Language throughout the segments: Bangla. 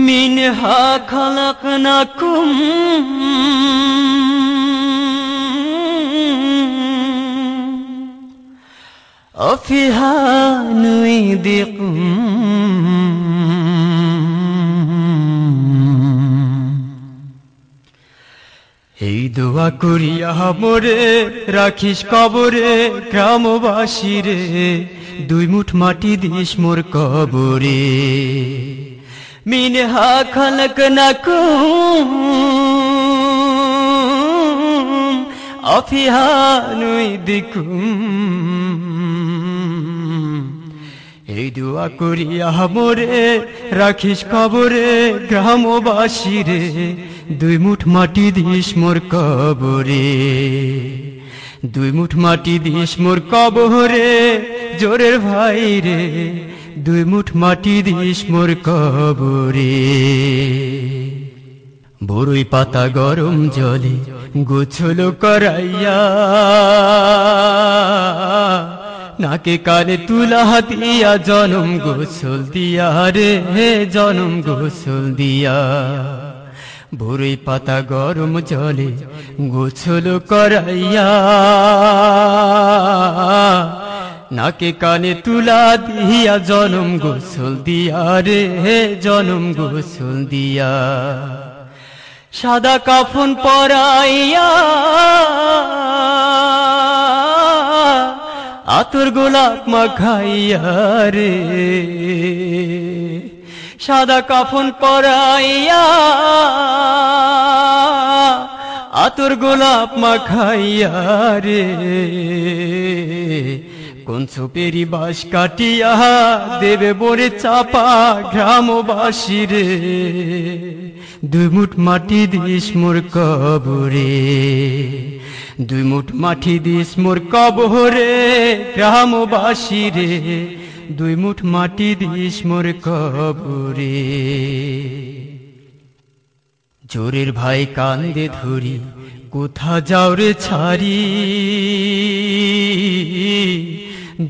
منها خلقناكم وفيها نعيدكم এই দোয়া করিয়া মোরে রাখিস কবরে গ্রামবাসী রে দুই মুঠ মাটি দিস মোর কবরে মিনহা খালাকনাকুম আফিহা নুইদিকুম এই দোয়া করিয়া মোরে রাখিস কবরে গ্রামবাসী রে দুই মুঠ মাটি দিস মোর কবরে দুই মুঠ মাটি দিস মোর কবরে জোরের ভাই রে দুই মুঠ মাটি দিস মোর কবরে বড়ই পাতা গরম জলে গোছল করাইয়া নাকে কানে তুলা দিয়া জনম গোসল দিয়া রে জনম গোসল দিয়া বড়ই পাতা গরম জলে গোছল করাইয়া নাকে কানে তুলা দিয়া জনম গোসল দিয়া রে জনম গোসল দিয়া সাদা কাফন পরাইয়া আতর গোলাপ মাখাইয়া রে সাদা কাফন পরাইয়া আতর গোলাপ মাখাইয়া রে কোন সুপেরি বাঁশ কাটিয়া দেবে বরে চাপা গ্রামবাসী রে দুই মুঠ মাটি দিস মোর কবরে দুই মুঠ মাটি দিস মোর কবরে গ্রামবাসী রে দুই মুঠ মাটি দিস মোর কবরে জোরের ভাই কান্দে ধরি কোথা যাও রে ছাড়ি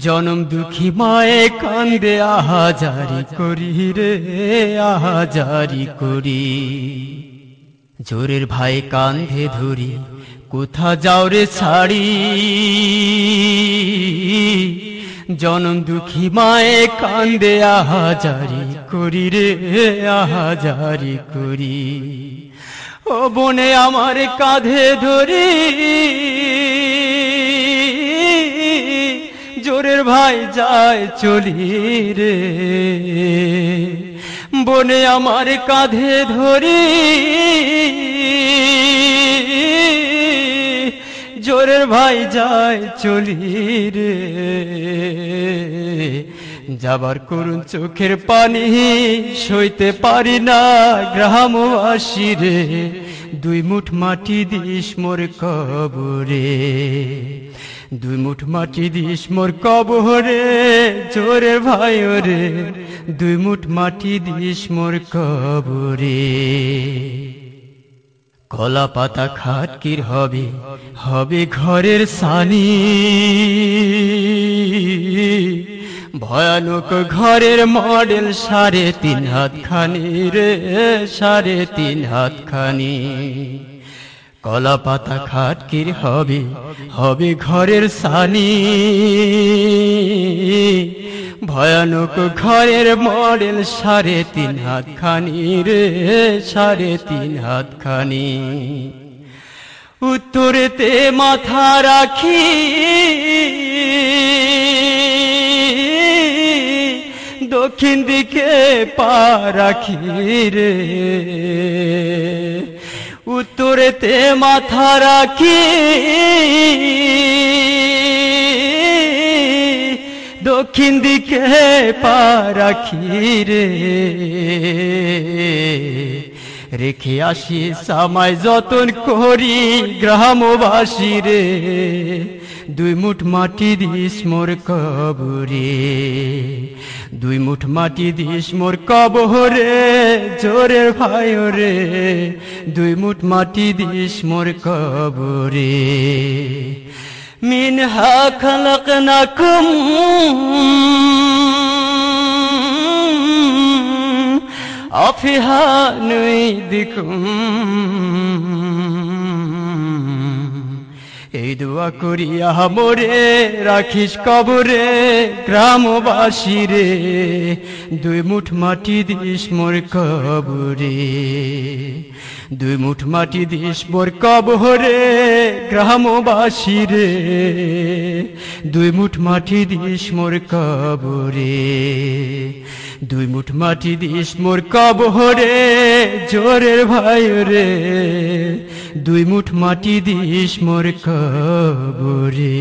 জনম দুঃখী মায়ে কান্দে আহাজারি করি রে আহাজারি করি জোরের ভাই কান্ধে ধরি কোথা যাও রে ছাড়ি জনম দুঃখী মায়ে কান্দে আহাজারি করি রে আহাজারি করি ও বনে আমার কাঁধে ধরি জোরের ভাই যায় চলি রে বনে আমার কাঁধে ধরি জোরের ভাই যায় চলি রে যাবার করুন চোখের পানি সইতে পারি না গ্রামবাসী রে দুই মুঠ মাটি দিস মোর কবরে দুই মুঠ মাটি দিস মোর কবরে জোরের ভাই রে দুই মুঠ মাটি দিস মোর কবরে কলা পাতা খাটকির হবে হবে ঘরের সানি ভয়ানক ঘরের মডেল 3.5 হাত খানি রে 3.5 হাত খানি কলা পাতা খাটকির হবে হবে ঘরের সানি ভয়ানক ঘরের মডেল 3.5 হাত খানি রে 3.5 হাত খানি উত্তরেতে মাথা রাখি দক্ষিণ দিকে পা রাখি রে উত্তরেতে মাথা রাখি দক্ষিণ দিকে পা রাখি রে রেখে আসি সামাই যতন করি গ্রামবাসী রে দুই মুঠ মাটি দিস মোর কবরে দুই মুঠ মাটি দিস মোর কবরে জোরের ভাই রে দুই মুঠ মাটি দিস মোর কবরে মিনহা খালাকনাকুম আফিহানুই দিকুম এই দোয়া করিয়া মোরে রাখিস কবরে গ্রামবাসী রে দুই মুঠ মাটি দিস মোর কবরে দুই মুঠ মাটি দিস মোর কবরে গ্রামবাসী রে দুই মুঠ মাটি দিস মোর কবরে দুই মুঠ মাটি দিস মোর কবরে জোরের ভাই রে দুই মুঠ মাটি দিস মোর কবরে